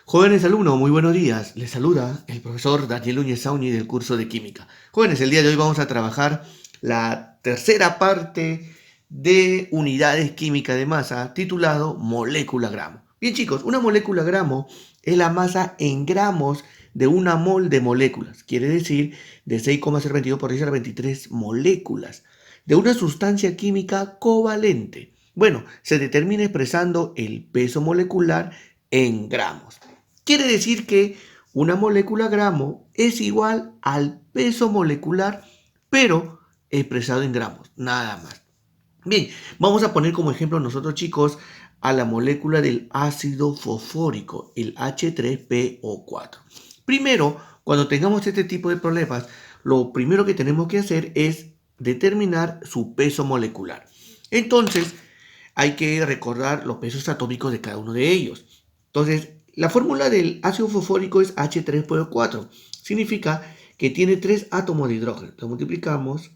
Jóvenes alumnos, muy buenos días. Les saluda el profesor Daniel Núñez Sauni del curso de Química. Jóvenes, el día de hoy vamos a trabajar la tercera parte de unidades químicas de masa titulado molécula gramo. Bien chicos, una molécula gramo es la masa en gramos de una mol de moléculas. Quiere decir de 6,022 por 10 a la 23 moléculas de una sustancia química covalente. Bueno, se determina expresando el peso molecular en gramos. Quiere decir que una molécula gramo es igual al peso molecular, pero expresado en gramos, nada más. Bien, vamos a poner como ejemplo nosotros chicos a la molécula del ácido fosfórico, el H3PO4. Primero, cuando tengamos este tipo de problemas, lo primero que tenemos que hacer es determinar su peso molecular. Entonces, hay que recordar los pesos atómicos de cada uno de ellos. Entonces, la fórmula del ácido fosfórico es H3PO4. Significa que tiene 3 átomos de hidrógeno. Lo multiplicamos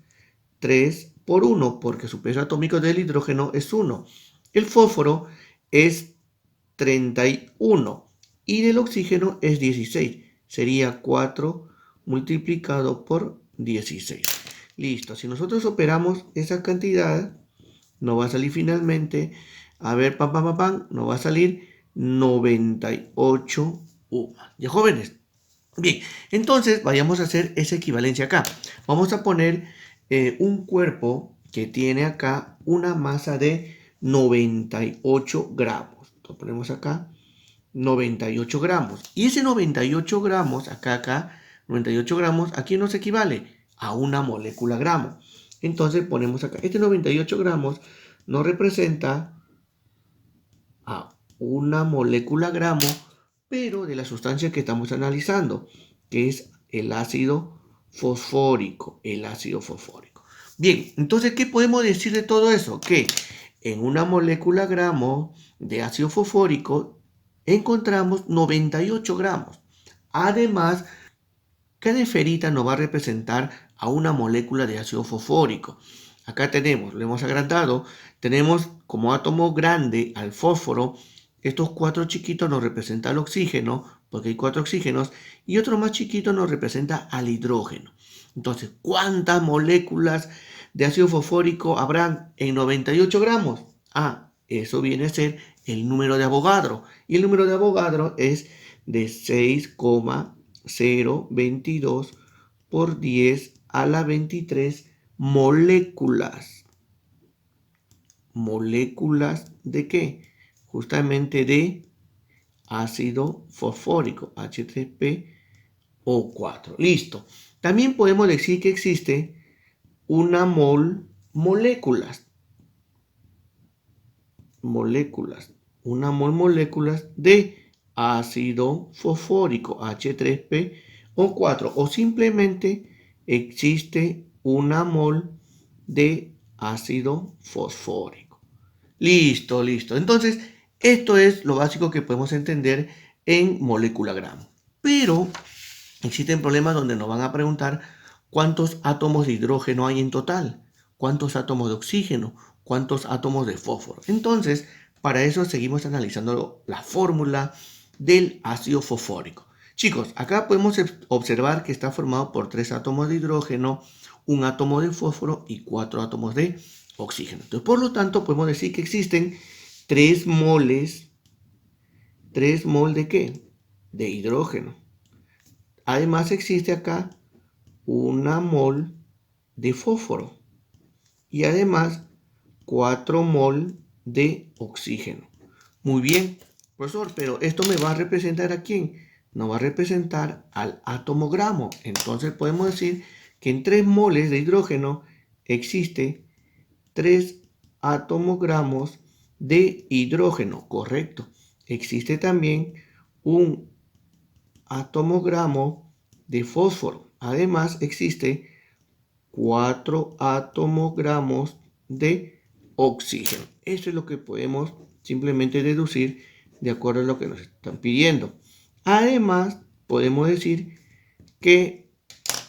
3 por 1 porque su peso atómico del hidrógeno es 1. El fósforo es 31 y del oxígeno es 16. Sería 4 multiplicado por 16. Listo. Si nosotros operamos esa cantidad, nos va a salir finalmente, a ver, nos va a salir 98 UMA. ¿Ya jóvenes? Bien, entonces vayamos a hacer esa equivalencia acá. Vamos a poner un cuerpo que tiene acá una masa de 98 gramos. Lo ponemos acá, 98 gramos. Y ese 98 gramos, acá, 98 gramos, aquí nos equivale a una molécula gramo. Entonces ponemos acá, este 98 gramos nos representa a una molécula gramo, pero de la sustancia que estamos analizando, que es el ácido fosfórico, Bien, entonces, ¿qué podemos decir de todo eso? Que en una molécula gramo de ácido fosfórico encontramos 98 gramos. Además, cada esferita nos va a representar a una molécula de ácido fosfórico. Acá tenemos, lo hemos agrandado, tenemos como átomo grande al fósforo. Estos 4 chiquitos nos representan al oxígeno, porque hay 4 oxígenos, y otro más chiquito nos representa al hidrógeno. Entonces, ¿cuántas moléculas de ácido fosfórico habrán en 98 gramos? Eso viene a ser el número de Avogadro. Y el número de Avogadro es de 6,022 por 10 a la 23 moléculas. ¿Moléculas de qué? Justamente de ácido fosfórico, H3PO4. Listo. También podemos decir que existe una moléculas. Una moléculas de ácido fosfórico, H3PO4. O simplemente existe una mol de ácido fosfórico. Listo. Entonces, esto es lo básico que podemos entender en molécula gramo. Pero existen problemas donde nos van a preguntar cuántos átomos de hidrógeno hay en total, cuántos átomos de oxígeno, cuántos átomos de fósforo. Entonces, para eso seguimos analizando la fórmula del ácido fosfórico. Chicos, acá podemos observar que está formado por 3 átomos de hidrógeno, un átomo de fósforo y 4 átomos de oxígeno. Entonces, por lo tanto, podemos decir que existen 3 moles de ¿qué? De hidrógeno. Además existe acá una mol de fósforo y además 4 mol de oxígeno. Muy bien, profesor, pero esto me va a representar ¿a quién? Nos va a representar al átomo gramo. Entonces podemos decir que en 3 moles de hidrógeno existe 3 átomos gramos de hidrógeno, correcto. Existe también un átomo gramo de fósforo. Además existe 4 átomos gramos de oxígeno. Eso es lo que podemos simplemente deducir de acuerdo a lo que nos están pidiendo. Además, podemos decir que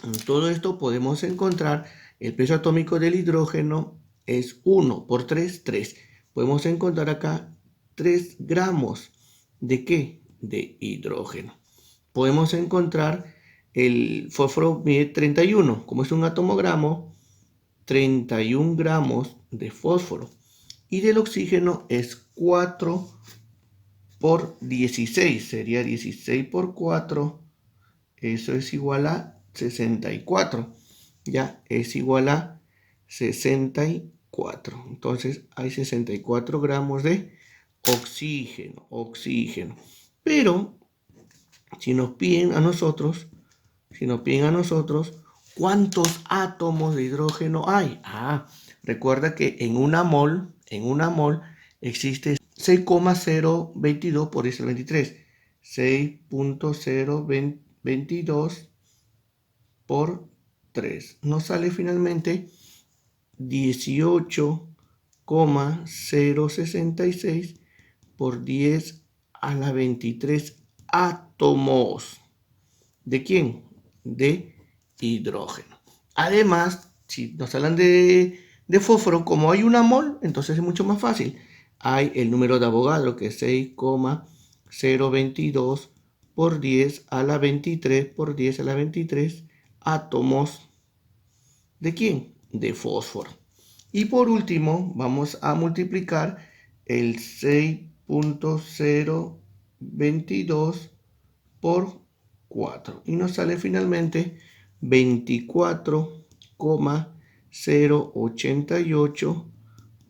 en todo esto podemos encontrar el peso atómico del hidrógeno es 1 por 3, 3. Podemos encontrar acá 3 gramos. ¿De qué? de hidrógeno. Podemos encontrar el fósforo mide 31, como es un atomogramo, 31 gramos de fósforo. Y del oxígeno es 4 por 16, sería 16 por 4, eso es igual a 64, ya es igual a 64. Entonces hay 64 gramos de oxígeno. Pero si nos piden a nosotros, ¿cuántos átomos de hidrógeno hay? Recuerda que en una mol existe 6,022 por 10 al 23. 6.022 por 3. Nos sale finalmente 18,066 por 10 a la 23 átomos. ¿De quién? De hidrógeno. Además, si nos hablan de fósforo, como hay una mol, entonces es mucho más fácil. Hay el número de Avogadro, que es 6,022 por 10 a la 23 por 10 a la 23 átomos. ¿De quién? De fósforo. Y por último, vamos a multiplicar el 6.022 por 4. Y nos sale finalmente 24,088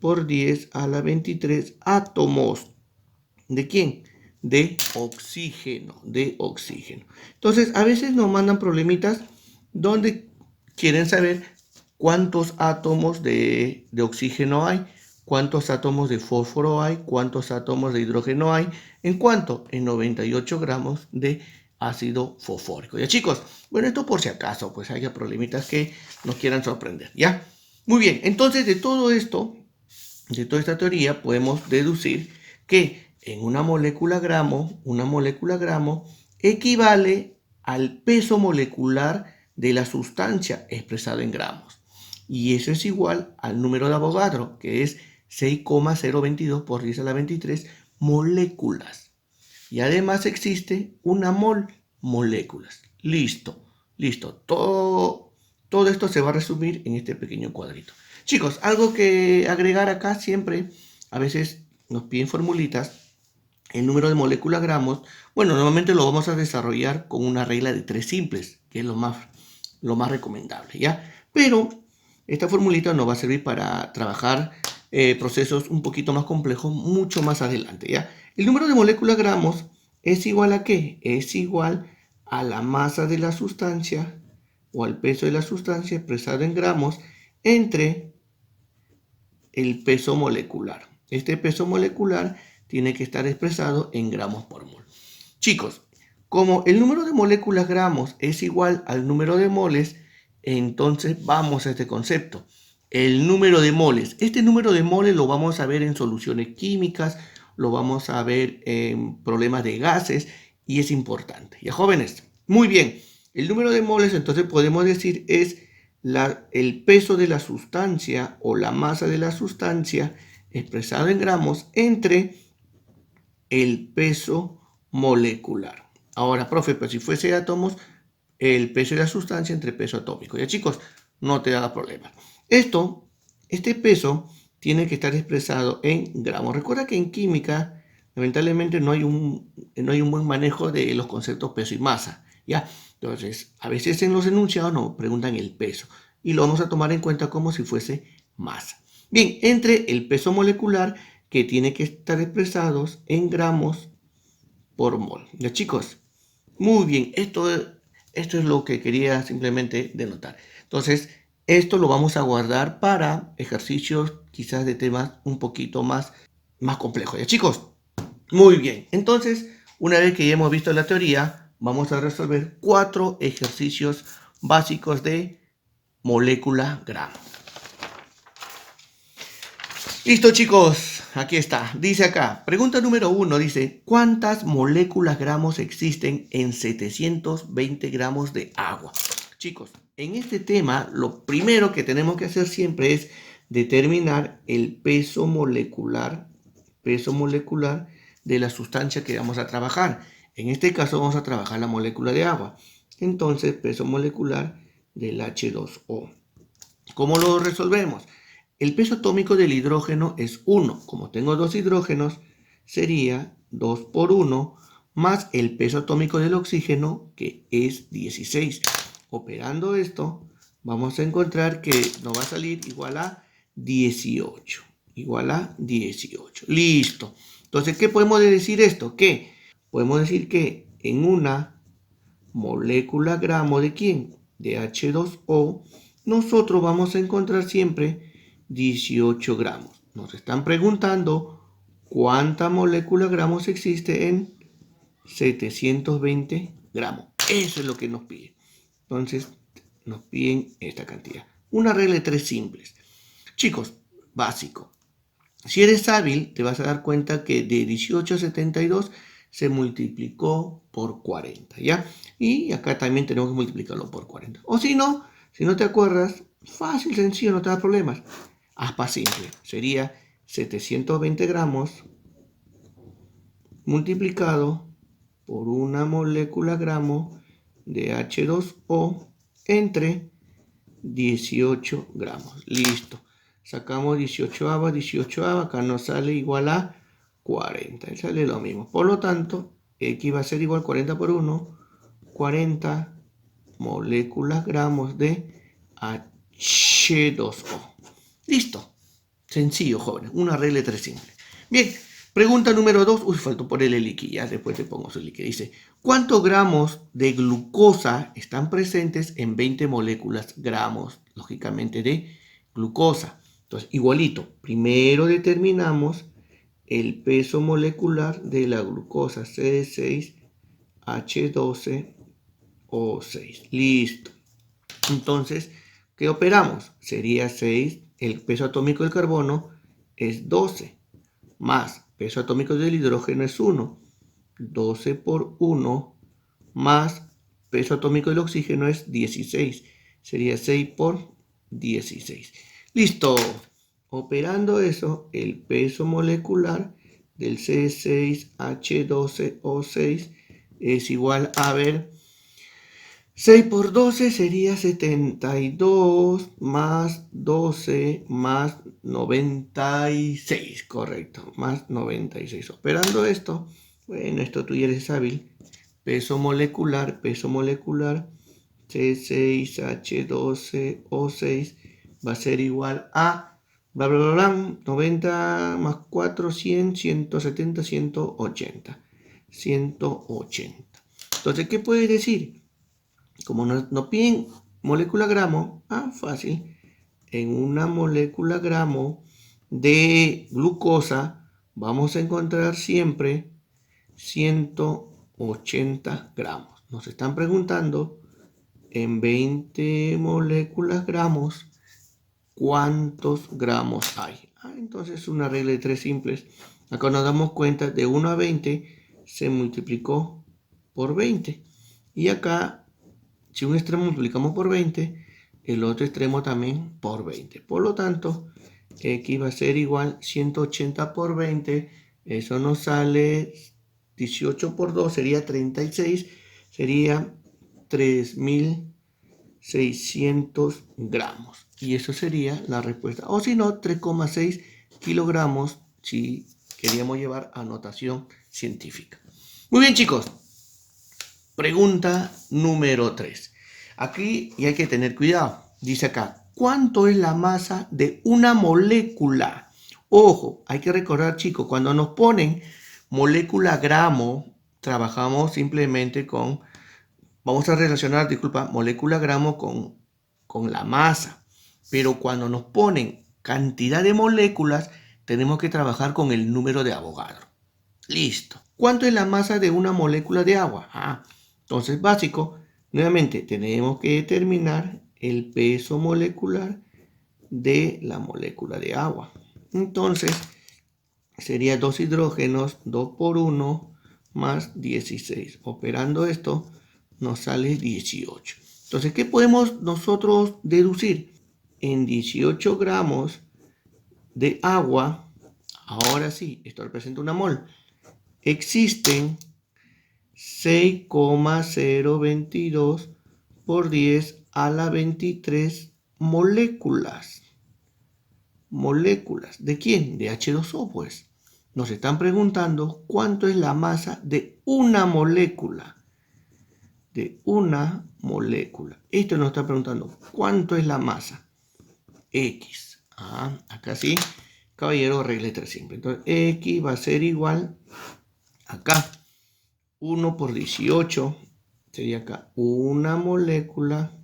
por 10 a la 23 átomos. ¿De quién? De oxígeno. Entonces, a veces nos mandan problemitas donde quieren saber cuántos átomos de oxígeno hay, cuántos átomos de fósforo hay, cuántos átomos de hidrógeno hay, ¿en cuánto? En 98 gramos de ácido fosfórico. Ya, chicos, bueno, esto por si acaso, pues haya problemitas que nos quieran sorprender, ¿ya? Muy bien, entonces de todo esto, de toda esta teoría, podemos deducir que en una molécula gramo equivale al peso molecular de la sustancia expresado en gramos. Y eso es igual al número de Avogadro, que es 6,022 por 10 a la 23 moléculas. Y además existe una mol, moléculas. Listo. Todo esto se va a resumir en este pequeño cuadrito. Chicos, algo que agregar acá siempre, a veces nos piden formulitas. El número de moléculas gramos, bueno, normalmente lo vamos a desarrollar con una regla de 3 simples, que es lo más recomendable, ¿ya? Pero esta formulita nos va a servir para trabajar procesos un poquito más complejos mucho más adelante, ¿ya? El número de moléculas gramos es igual a ¿qué? Es igual a la masa de la sustancia o al peso de la sustancia expresado en gramos entre el peso molecular. Este peso molecular tiene que estar expresado en gramos por mol. Chicos, como el número de moléculas gramos es igual al número de moles, entonces vamos a este concepto. El número de moles. Este número de moles lo vamos a ver en soluciones químicas, lo vamos a ver en problemas de gases y es importante. ¿Ya, jóvenes? Muy bien. El número de moles, entonces podemos decir, es el peso de la sustancia o la masa de la sustancia expresado en gramos entre el peso molecular. Ahora, profe, pero si fuese átomos, el peso de la sustancia entre peso atómico. Ya, chicos, no te da problema. Este peso tiene que estar expresado en gramos. Recuerda que en química, lamentablemente, no hay un buen manejo de los conceptos peso y masa. ¿Ya? Entonces, a veces en los enunciados nos preguntan el peso y lo vamos a tomar en cuenta como si fuese masa. Bien, entre el peso molecular que tiene que estar expresados en gramos por mol. ¿Ya, chicos? Muy bien, esto es lo que quería simplemente denotar. Entonces, esto lo vamos a guardar para ejercicios quizás de temas un poquito más complejos. ¿Ya, chicos? Muy bien, entonces, una vez que ya hemos visto la teoría, vamos a resolver 4 ejercicios básicos de molécula gramo. Listo, chicos, aquí está. Dice acá, pregunta número 1, dice, ¿cuántas moléculas gramos existen en 720 gramos de agua? Chicos, en este tema, lo primero que tenemos que hacer siempre es determinar el peso molecular de la sustancia que vamos a trabajar. En este caso vamos a trabajar la molécula de agua. Entonces, peso molecular del H2O. ¿Cómo lo resolvemos? El peso atómico del hidrógeno es 1. Como tengo dos hidrógenos, sería 2 por 1 más el peso atómico del oxígeno, que es 16. Operando esto, vamos a encontrar que nos va a salir igual a 18. Igual a 18. Listo. Entonces, ¿qué podemos decir esto? Que podemos decir que en una molécula gramo de ¿quién? De H2O, nosotros vamos a encontrar siempre 18 gramos. Nos están preguntando cuánta molécula gramos existe en 720 gramos. Eso es lo que nos piden. Entonces, nos piden esta cantidad. Una regla de 3 simples. Chicos, básico. Si eres hábil, te vas a dar cuenta que de 18 a 72 se multiplicó por 40, ¿ya? Y acá también tenemos que multiplicarlo por 40. O si no te acuerdas, fácil, sencillo, no te da problemas. Aspa simple. Sería 720 gramos multiplicado por una molécula gramo de H2O entre 18 gramos. Listo. Sacamos 18 acá nos sale igual a 40. Y sale lo mismo. Por lo tanto, X va a ser igual a 40 por 1. 40 moléculas gramos de H2O. Listo. Sencillo, jóvenes. Una regla de 3 simple. Bien. Pregunta número 2. Uy, faltó ponerle el líquido. Ya después te pongo su líquido. Dice, ¿cuántos gramos de glucosa están presentes en 20 moléculas gramos, lógicamente, de glucosa? Entonces, igualito. Primero determinamos el peso molecular de la glucosa, C6H12O6. Listo. Entonces, ¿qué operamos? Sería 6, el peso atómico del carbono es 12, más peso atómico del hidrógeno es 1. 12 por 1 más peso atómico del oxígeno es 16. Sería 6 por 16. Listo. Operando eso, el peso molecular del C6H12O6 es igual a, ver, 6 por 12 sería 72 más 12 más 96, correcto, más 96. Operando esto, bueno, esto tú ya eres hábil. Peso molecular, C6H12O6 va a ser igual a, bla, bla, bla, bla, 90 más 4, 100, 170, 180. 180. Entonces, ¿qué puedes decir? Como nos piden molécula gramo, fácil. En una molécula gramo de glucosa vamos a encontrar siempre 180 gramos. Nos están preguntando en 20 moléculas gramos cuántos gramos hay. Entonces una regla de 3 simples. Acá nos damos cuenta de 1 a 20 se multiplicó por 20. Y acá, si un extremo multiplicamos por 20, el otro extremo también por 20. Por lo tanto, X va a ser igual 180 por 20. Eso nos sale 18 por 2, sería 36. Sería 3.600 gramos. Y eso sería la respuesta. O si no, 3,6 kilogramos si queríamos llevar a notación científica. Muy bien, chicos. Pregunta número 3. Aquí y hay que tener cuidado. Dice acá, ¿cuánto es la masa de una molécula? Ojo, hay que recordar, chicos, cuando nos ponen molécula gramo, trabajamos simplemente con, vamos a relacionar, molécula gramo con la masa. Pero cuando nos ponen cantidad de moléculas, tenemos que trabajar con el número de Avogadro. Listo. ¿Cuánto es la masa de una molécula de agua? Entonces, básico, nuevamente tenemos que determinar el peso molecular de la molécula de agua. Entonces, sería 2 hidrógenos, 2 por 1 más 16. Operando esto, nos sale 18. Entonces, ¿qué podemos nosotros deducir? En 18 gramos de agua, ahora sí, esto representa una mol, existen 6,022 por 10 a la 23 moléculas. ¿Moléculas de quién? De H2O, pues. Nos están preguntando cuánto es la masa de una molécula. De una molécula. Esto nos está preguntando cuánto es la masa. X. Acá sí, caballero, regla 3 siempre. Entonces, X va a ser igual acá. 1 por 18 sería acá una molécula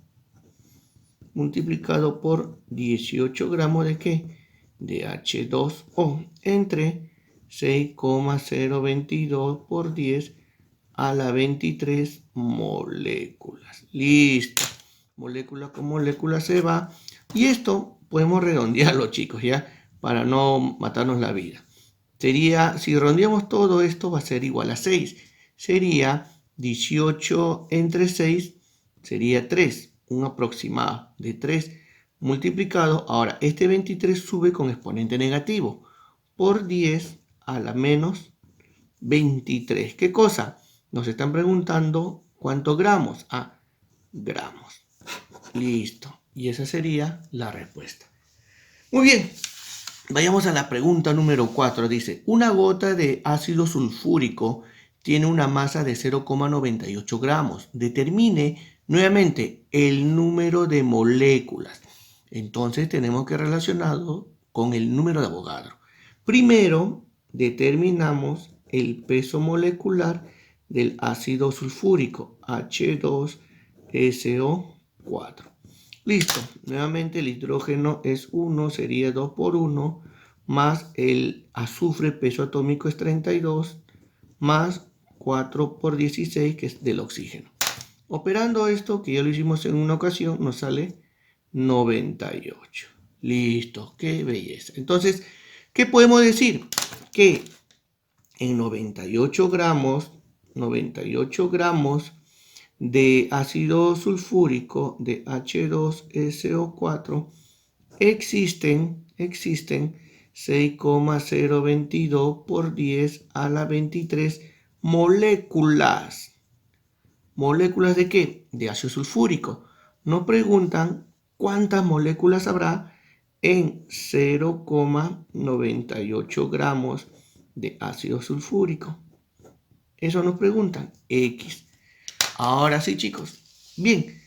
multiplicado por 18 gramos de ¿qué? De H2O entre 6,022 por 10 a la 23 moléculas. Listo. Molécula con molécula se va. Y esto podemos redondearlo, chicos, ¿ya? Para no matarnos la vida. Sería, si redondeamos todo esto, va a ser igual a 6. Sería 18 entre 6, sería 3. Un aproximado de 3 multiplicado. Ahora, este 23 sube con exponente negativo por 10 a la menos 23. ¿Qué cosa? Nos están preguntando cuántos gramos. Gramos. Listo. Y esa sería la respuesta. Muy bien. Vayamos a la pregunta número 4. Dice, una gota de ácido sulfúrico tiene una masa de 0,98 gramos. Determine nuevamente el número de moléculas. Entonces tenemos que relacionarlo con el número de Avogadro. Primero determinamos el peso molecular del ácido sulfúrico, H2SO4. Listo, nuevamente el hidrógeno es 1, sería 2 por 1, más el azufre, peso atómico es 32, más 4 por 16, que es del oxígeno. Operando esto, que ya lo hicimos en una ocasión, nos sale 98. Listo, qué belleza. Entonces, ¿qué podemos decir? Que en 98 gramos de ácido sulfúrico de H2SO4 existen 6,022 por 10 a la 23 moléculas. ¿Moléculas de qué? De ácido sulfúrico. Nos preguntan cuántas moléculas habrá en 0,98 gramos de ácido sulfúrico. Eso nos preguntan. X. Ahora sí, chicos. Bien.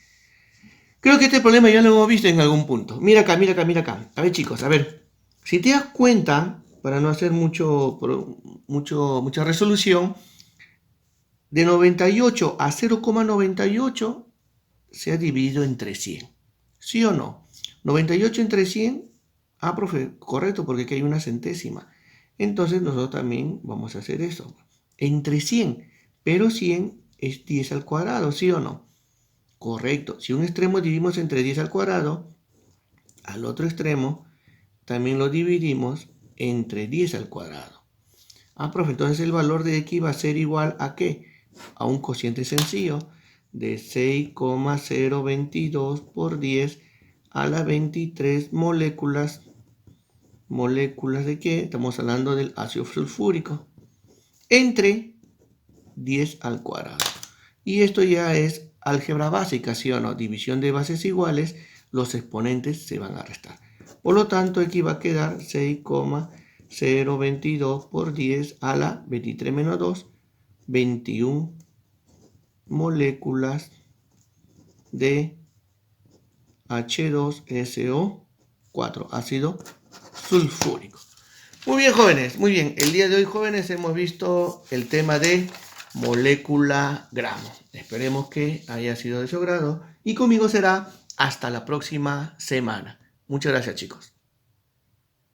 Creo que este problema ya lo hemos visto en algún punto. Mira acá, mira acá, mira acá. A ver, chicos, a ver. Si te das cuenta, para no hacer mucha resolución, de 98 a 0,98 se ha dividido entre 100. ¿Sí o no? 98 entre 100. Profe, correcto, porque aquí hay una centésima. Entonces nosotros también vamos a hacer eso. Entre 100, pero 100 es 10 al cuadrado, ¿sí o no? Correcto. Si un extremo dividimos entre 10 al cuadrado, al otro extremo también lo dividimos entre 10 al cuadrado. Profe, entonces el valor de X va a ser igual a ¿qué? A un cociente sencillo de 6,022 por 10 a la 23 moléculas. ¿Moléculas de qué? Estamos hablando del ácido sulfúrico. Entre 10 al cuadrado. Y esto ya es álgebra básica, ¿sí o no? División de bases iguales, los exponentes se van a restar. Por lo tanto, aquí va a quedar 6,022 por 10 a la 23 menos 2, 21 moléculas de H2SO4, ácido sulfúrico. Muy bien, jóvenes, muy bien. El día de hoy, jóvenes, hemos visto el tema de molécula gramo. Esperemos que haya sido de su agrado y conmigo será hasta la próxima semana. Muchas gracias, chicos.